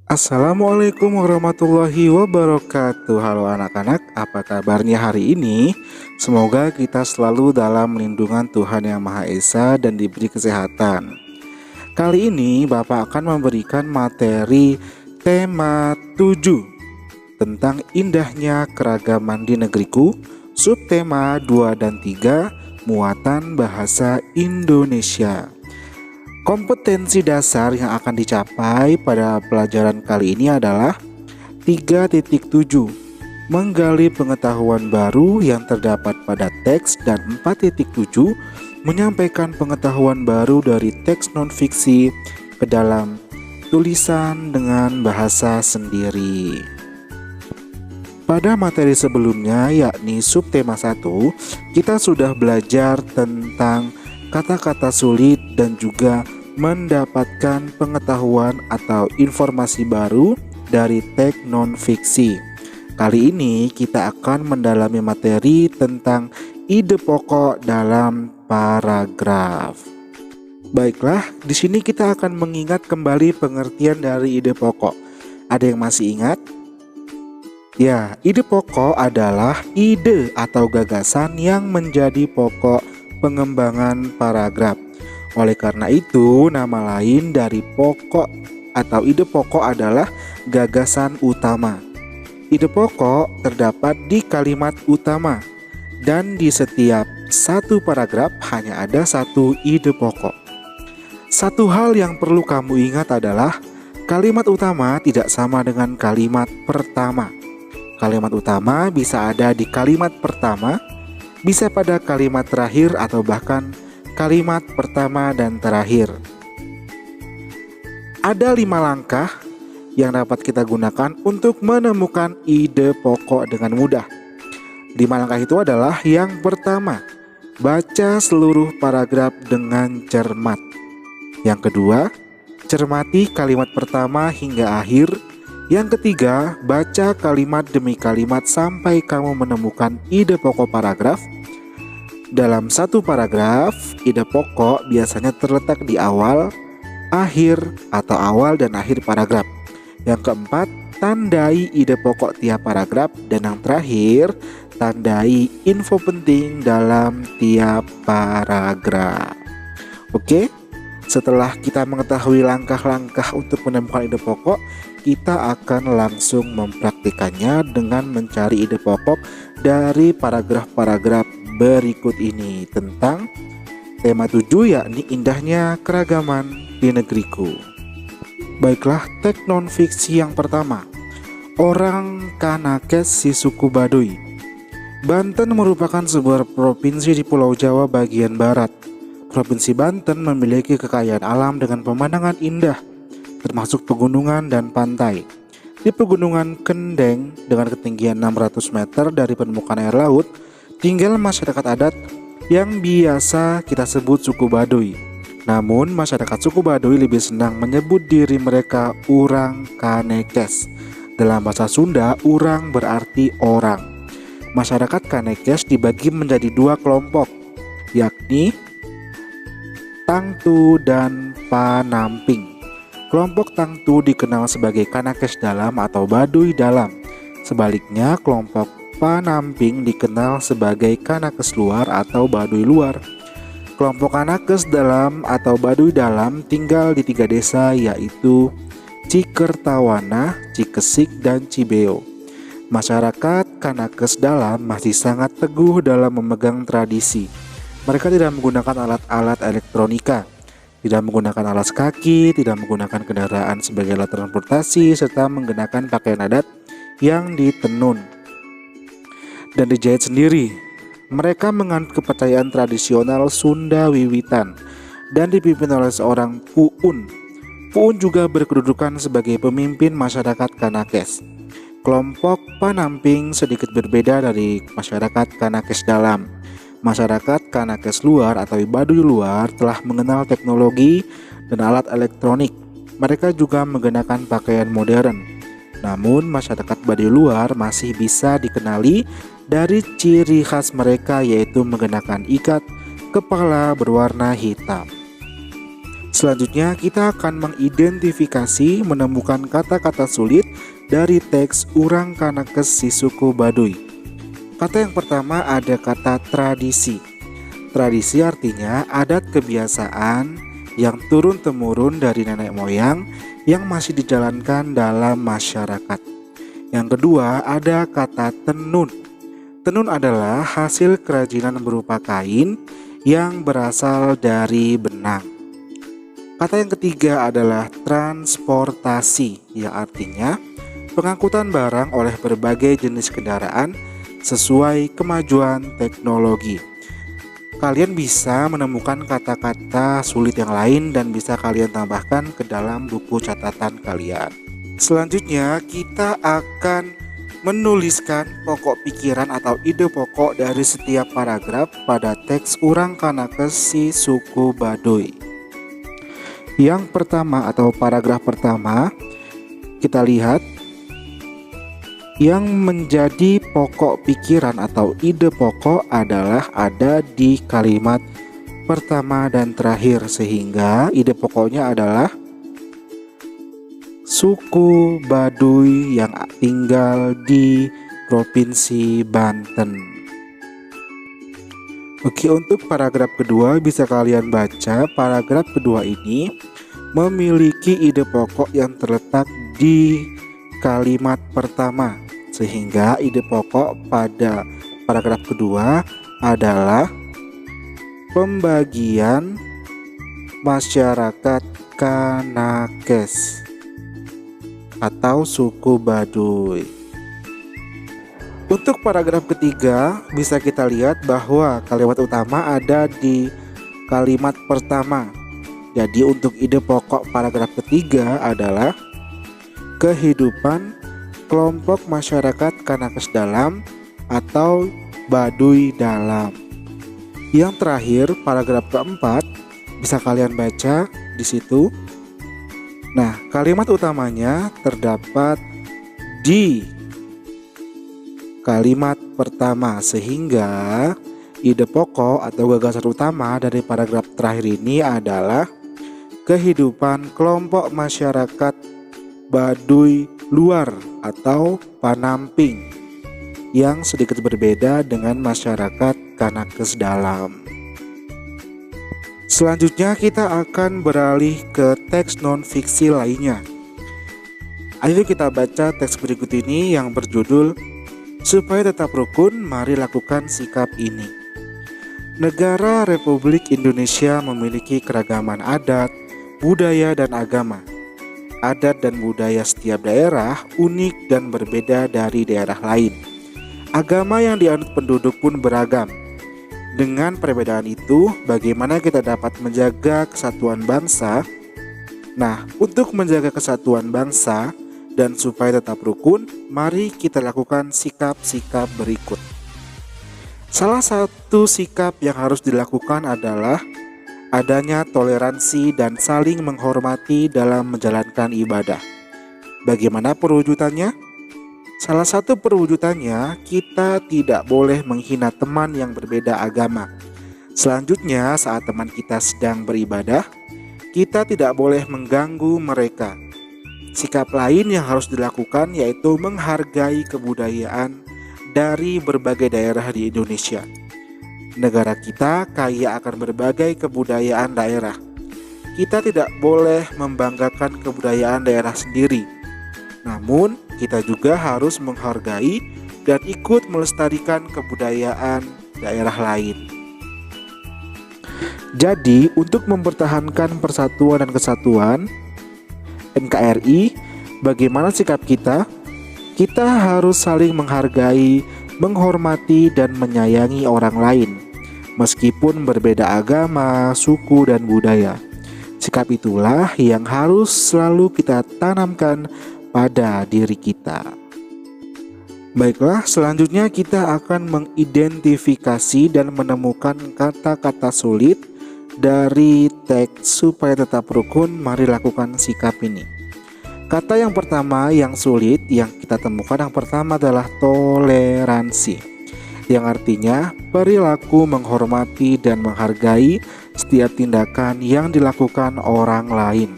Assalamualaikum warahmatullahi wabarakatuh. Halo anak-anak, apa kabarnya hari ini? Semoga kita selalu dalam lindungan Tuhan Yang Maha Esa dan diberi kesehatan. Kali ini Bapak akan memberikan materi tema 7 tentang indahnya keragaman di negeriku, subtema 2 dan 3, muatan bahasa Indonesia. Kompetensi dasar yang akan dicapai pada pelajaran kali ini adalah 3.7, menggali pengetahuan baru yang terdapat pada teks, dan 4.7, menyampaikan pengetahuan baru dari teks non-fiksi ke dalam tulisan dengan bahasa sendiri. Pada materi sebelumnya, yakni subtema 1, kita sudah belajar tentang kata-kata sulit dan juga mendapatkan pengetahuan atau informasi baru dari teks non-fiksi. Kali ini kita akan mendalami materi tentang ide pokok dalam paragraf. Baiklah, di sini kita akan mengingat kembali pengertian dari ide pokok. Ada yang masih ingat? Ya, ide pokok adalah ide atau gagasan yang menjadi pokok pengembangan paragraf. Oleh karena itu, nama lain dari pokok atau ide pokok adalah gagasan utama. Ide pokok terdapat di kalimat utama, dan di setiap satu paragraf hanya ada satu ide pokok. Satu hal yang perlu kamu ingat adalah kalimat utama tidak sama dengan kalimat pertama. Kalimat utama bisa ada di kalimat pertama, bisa pada kalimat terakhir, atau bahkan kalimat pertama dan terakhir. Ada 5 langkah yang dapat kita gunakan untuk menemukan ide pokok dengan mudah. 5 langkah itu adalah: yang pertama, baca seluruh paragraf dengan cermat. Yang kedua, cermati kalimat pertama hingga akhir. Yang ketiga, baca kalimat demi kalimat sampai kamu menemukan ide pokok paragraf. Dalam satu paragraf, ide pokok biasanya terletak di awal, akhir, atau awal dan akhir paragraf. Yang keempat, tandai ide pokok tiap paragraf. Dan yang terakhir, tandai info penting dalam tiap paragraf. Oke, setelah kita mengetahui langkah-langkah untuk menemukan ide pokok, kita akan langsung mempraktikannya dengan mencari ide pokok dari paragraf-paragraf berikut ini tentang tema 7, yakni indahnya keragaman di negeriku. Baiklah, teks non-fiksi yang pertama, Orang Kanakes si suku Baduy. Banten merupakan sebuah provinsi di Pulau Jawa bagian barat. Provinsi Banten memiliki kekayaan alam dengan pemandangan indah, termasuk pegunungan dan pantai. Di pegunungan Kendeng dengan ketinggian 600 meter dari permukaan air laut, tinggal masyarakat adat yang biasa kita sebut suku Baduy. Namun masyarakat suku Baduy lebih senang menyebut diri mereka Urang Kanekes. Dalam bahasa Sunda, urang berarti orang. Masyarakat Kanekes dibagi menjadi 2 kelompok, yakni Tangtu dan Panamping. Kelompok Tangtu dikenal sebagai Kanakes Dalam atau Baduy Dalam. Sebaliknya, kelompok Panamping dikenal sebagai Kanakes Luar atau Baduy Luar. Kelompok Kanakes Dalam atau Baduy Dalam tinggal di 3 desa, yaitu Cikertawana, Cikesik, dan Cibeo. Masyarakat Kanakes Dalam masih sangat teguh dalam memegang tradisi. Mereka tidak menggunakan alat-alat elektronika, tidak menggunakan alas kaki, tidak menggunakan kendaraan sebagai alat transportasi, serta menggunakan pakaian adat yang ditenun dan dijahit sendiri. Mereka menganut kepercayaan tradisional Sunda Wiwitan dan dipimpin oleh seorang Puun. Puun juga berkedudukan sebagai pemimpin masyarakat Kanakes. Kelompok Panamping sedikit berbeda dari masyarakat Kanakes Dalam. Masyarakat Kanakes Luar atau Baduy Luar telah mengenal teknologi dan alat elektronik. Mereka juga menggunakan pakaian modern. Namun masyarakat Baduy Luar masih bisa dikenali dari ciri khas mereka, yaitu menggunakan ikat kepala berwarna hitam. Selanjutnya kita akan mengidentifikasi menemukan kata-kata sulit dari teks Urang Kanakes si suku Baduy. Kata yang pertama ada kata tradisi. Tradisi artinya adat kebiasaan yang turun-temurun dari nenek moyang yang masih dijalankan dalam masyarakat. Yang kedua ada kata tenun. Tenun adalah hasil kerajinan berupa kain yang berasal dari benang. Kata yang ketiga adalah transportasi, yang artinya pengangkutan barang oleh berbagai jenis kendaraan sesuai kemajuan teknologi. Kalian bisa menemukan kata-kata sulit yang lain dan bisa kalian tambahkan ke dalam buku catatan kalian. Selanjutnya kita akan menuliskan pokok pikiran atau ide pokok dari setiap paragraf pada teks Urang Kanakes si suku Baduy. Yang pertama atau paragraf pertama, kita lihat yang menjadi pokok pikiran atau ide pokok adalah ada di kalimat pertama dan terakhir, sehingga ide pokoknya adalah suku Baduy yang tinggal di Provinsi Banten. Oke, untuk paragraf kedua bisa kalian baca. Paragraf kedua ini memiliki ide pokok yang terletak di kalimat pertama, sehingga ide pokok pada paragraf kedua adalah pembagian masyarakat Kanakes atau suku Baduy. Untuk paragraf ketiga bisa kita lihat bahwa kalimat utama ada di kalimat pertama. Jadi untuk ide pokok paragraf ketiga adalah kehidupan kelompok masyarakat Kanakes dalam atau Baduy dalam. Yang terakhir paragraf keempat bisa kalian baca di situ. Nah, kalimat utamanya terdapat di kalimat pertama, sehingga ide pokok atau gagasan utama dari paragraf terakhir ini adalah kehidupan kelompok masyarakat Baduy luar atau Panamping yang sedikit berbeda dengan masyarakat Kanakes dalam. Selanjutnya kita akan beralih ke teks non-fiksi lainnya. Ayo kita baca teks berikut ini yang berjudul Supaya Tetap Rukun, Mari Lakukan Sikap Ini. Negara Republik Indonesia memiliki keragaman adat, budaya, dan agama. Adat dan budaya setiap daerah unik dan berbeda dari daerah lain. Agama yang dianut penduduk pun beragam. Dengan perbedaan itu, bagaimana kita dapat menjaga kesatuan bangsa? Nah, untuk menjaga kesatuan bangsa dan supaya tetap rukun, mari kita lakukan sikap-sikap berikut. Salah satu sikap yang harus dilakukan adalah adanya toleransi dan saling menghormati dalam menjalankan ibadah. Bagaimana perwujudannya? Salah satu perwujudannya, kita tidak boleh menghina teman yang berbeda agama. Selanjutnya, saat teman kita sedang beribadah, kita tidak boleh mengganggu mereka. Sikap lain yang harus dilakukan yaitu menghargai kebudayaan dari berbagai daerah di Indonesia. Negara kita kaya akan berbagai kebudayaan daerah. Kita tidak boleh membanggakan kebudayaan daerah sendiri. Namun, kita juga harus menghargai dan ikut melestarikan kebudayaan daerah lain. Jadi, untuk mempertahankan persatuan dan kesatuan NKRI, bagaimana sikap kita? Kita harus saling menghargai, menghormati, dan menyayangi orang lain, meskipun berbeda agama, suku, dan budaya. Sikap itulah yang harus selalu kita tanamkan pada diri kita. Baiklah, selanjutnya kita akan mengidentifikasi dan menemukan kata-kata sulit dari teks Supaya Tetap Rukun, Mari Lakukan Sikap Ini. Kata yang pertama yang sulit yang kita temukan yang pertama adalah toleransi, yang artinya perilaku menghormati dan menghargai setiap tindakan yang dilakukan orang lain.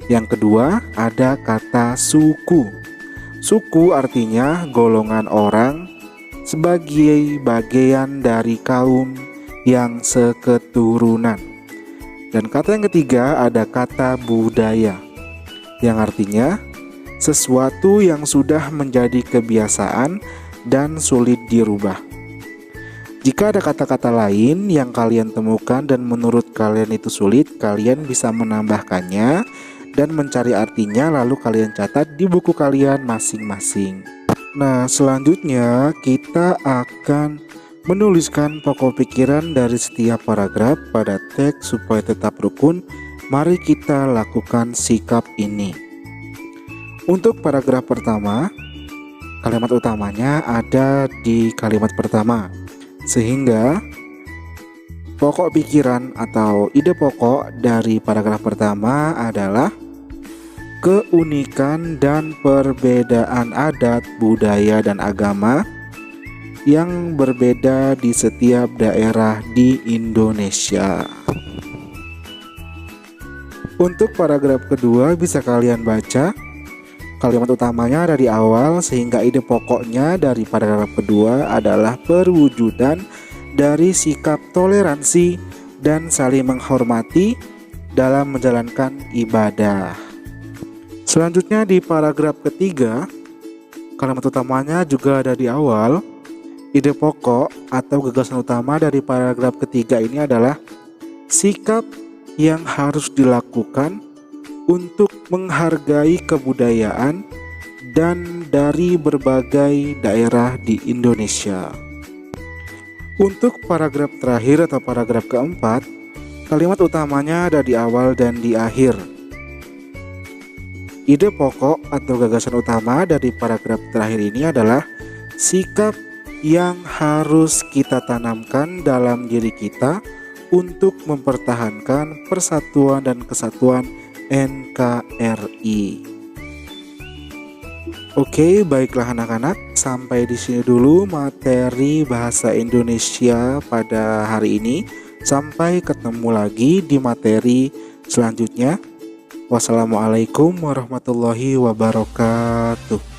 Yang kedua, ada kata suku. Suku artinya golongan orang sebagai bagian dari kaum yang seketurunan. Dan kata yang ketiga ada kata budaya, yang artinya sesuatu yang sudah menjadi kebiasaan dan sulit dirubah. Jika ada kata-kata lain yang kalian temukan dan menurut kalian itu sulit, kalian bisa menambahkannya dan mencari artinya, lalu kalian catat di buku kalian masing-masing. Nah, selanjutnya kita akan menuliskan pokok pikiran dari setiap paragraf pada teks supaya tetap rukun. Mari kita lakukan sikap ini. Untuk paragraf pertama, kalimat utamanya ada di kalimat pertama, sehingga pokok pikiran atau ide pokok dari paragraf pertama adalah keunikan dan perbedaan adat, budaya, dan agama yang berbeda di setiap daerah di Indonesia. Untuk paragraf kedua bisa kalian baca. Kalimat utamanya ada di awal, sehingga ide pokoknya dari paragraf kedua adalah perwujudan dari sikap toleransi dan saling menghormati dalam menjalankan ibadah. Selanjutnya di paragraf ketiga, kalimat utamanya juga ada di awal. Ide pokok atau gagasan utama dari paragraf ketiga ini adalah sikap yang harus dilakukan untuk menghargai kebudayaan dan dari berbagai daerah di Indonesia. Untuk paragraf terakhir atau paragraf keempat, kalimat utamanya ada di awal dan di akhir. Ide pokok atau gagasan utama dari paragraf terakhir ini adalah sikap yang harus kita tanamkan dalam diri kita untuk mempertahankan persatuan dan kesatuan NKRI. Oke, baiklah anak-anak, sampai di sini dulu materi bahasa Indonesia pada hari ini. Sampai ketemu lagi di materi selanjutnya. Wassalamualaikum warahmatullahi wabarakatuh.